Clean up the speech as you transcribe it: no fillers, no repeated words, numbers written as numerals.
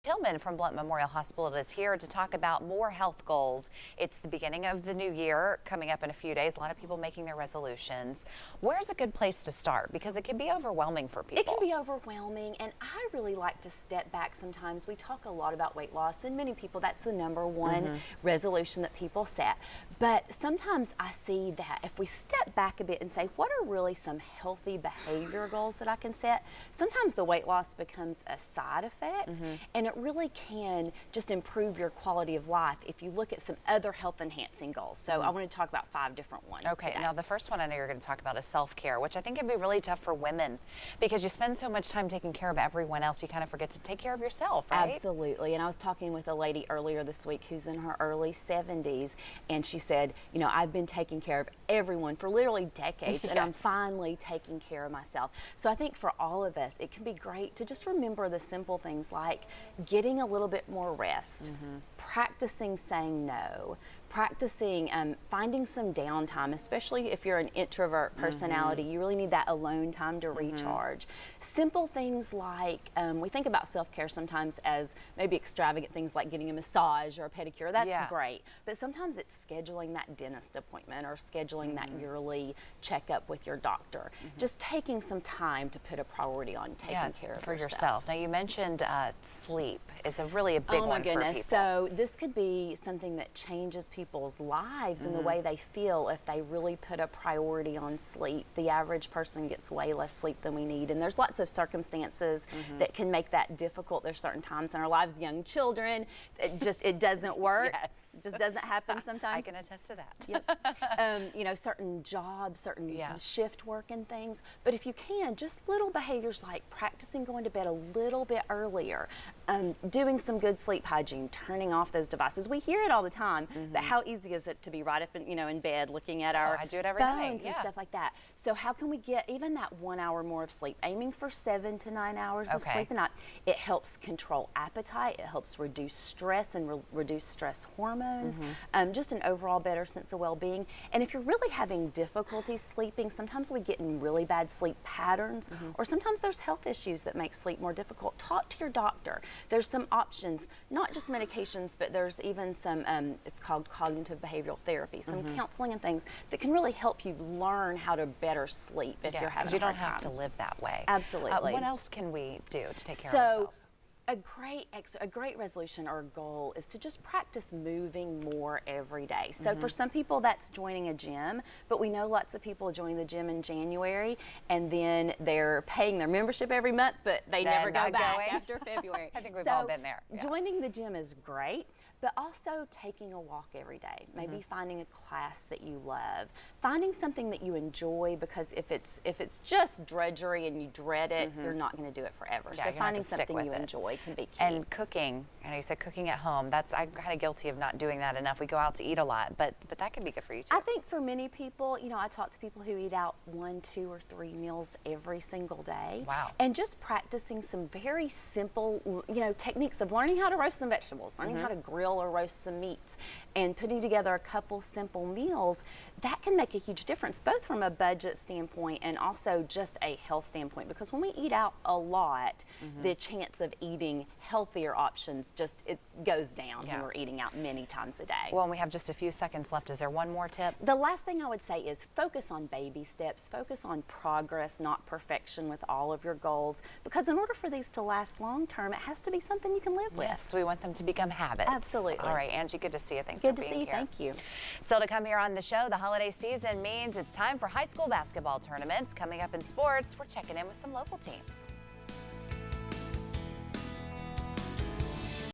Tillman from Blount Memorial Hospital is here to talk about more health goals. It's the beginning of the new year coming up in a few days. A lot of people making their resolutions. Where's a good place to start? Because it can be overwhelming for people. It can be overwhelming, and I really like to step back sometimes. We talk a lot about weight loss, and many people, that's the number one resolution that people set. But sometimes I see that if we step back a bit and say, what are really some healthy behavior goals that I can set? Sometimes the weight loss becomes a side effect, and it really can just improve your quality of life if you look at some other health enhancing goals. So I want to talk about 5 different ones Okay, today. now the first one I know you're going to talk about is self-care, which I think can be really tough for women because you spend so much time taking care of everyone else, you kind of forget to take care of yourself, right? Absolutely. And I was talking with a lady earlier this week who's in her early 70s, and she said, you know, I've been taking care of everyone for literally decades, and I'm finally taking care of myself. So I think for all of us, it can be great to just remember the simple things like getting a little bit more rest, practicing saying no, practicing finding some downtime, especially if you're an introvert personality. You really need that alone time to recharge. Simple things like we think about self-care sometimes as maybe extravagant things like getting a massage or a pedicure. That's great, but sometimes it's scheduling that dentist appointment or scheduling that yearly checkup with your doctor. Just taking some time to put a priority on taking care of yourself. Now you mentioned sleep is a really big one for people. So this could be something that changes people's lives and the way they feel if they really put a priority on sleep. The average person gets way less sleep than we need, and there's lots of circumstances that can make that difficult. There's certain times in our lives, young children, it doesn't work. It just doesn't happen sometimes. I can attest to that. You know, certain jobs, certain shift work and things. But if you can, just little behaviors like practicing going to bed a little bit earlier, doing some good sleep hygiene, turning off those devices. We hear it all the time, but how easy is it to be right up in bed looking at our I do it every phones night. and stuff like that. So how can we get even that 1 hour more of sleep? Aiming for 7 to 9 hours of sleep a night. It helps control appetite. It helps reduce stress and reduce stress hormones. Just an overall better sense of well-being. And if you're really having difficulty sleeping, sometimes we get in really bad sleep patterns, or sometimes there's health issues that make sleep more difficult. Talk to your doctor. There's some options, not just medications, but there's even some, it's called cognitive behavioral therapy, some counseling and things that can really help you learn how to better sleep if you're having a hard time. Because you don't have to live that way. Absolutely. What else can we do to take care of ourselves? A great resolution or goal is to just practice moving more every day. So for some people that's joining a gym, but we know lots of people join the gym in January and then they're paying their membership every month, but they never go back after February. I think we've all been there. Joining the gym is great, but also taking a walk every day, maybe finding a class that you love, finding something that you enjoy, because if it's just drudgery and you dread it, you're not going to do it forever. So finding something you enjoy can be key. And cooking, I know you said cooking at home. I'm kind of guilty of not doing that enough. We go out to eat a lot, but that can be good for you too. I think for many people, you know, I talk to people who eat out 1, 2, or 3 meals every single day. Wow. And just practicing some very simple, you know, techniques of learning how to roast some vegetables, learning how to grill or roast some meats, and putting together a couple simple meals, that can make a huge difference, both from a budget standpoint and also just a health standpoint. Because when we eat out a lot, the chance of eating healthier options it goes down when we're eating out many times a day. Well, and we have just a few seconds left. Is there one more tip? The last thing I would say is focus on baby steps, focus on progress, not perfection with all of your goals, because in order for these to last long term, it has to be something you can live with. Yes, we want them to become habits. Absolutely. All right, Angie, good to see you. Thanks for being here. Good to see you. Thank you. Still to come here on the show, the holiday season means it's time for high school basketball tournaments. Coming up in sports, we're checking in with some local teams.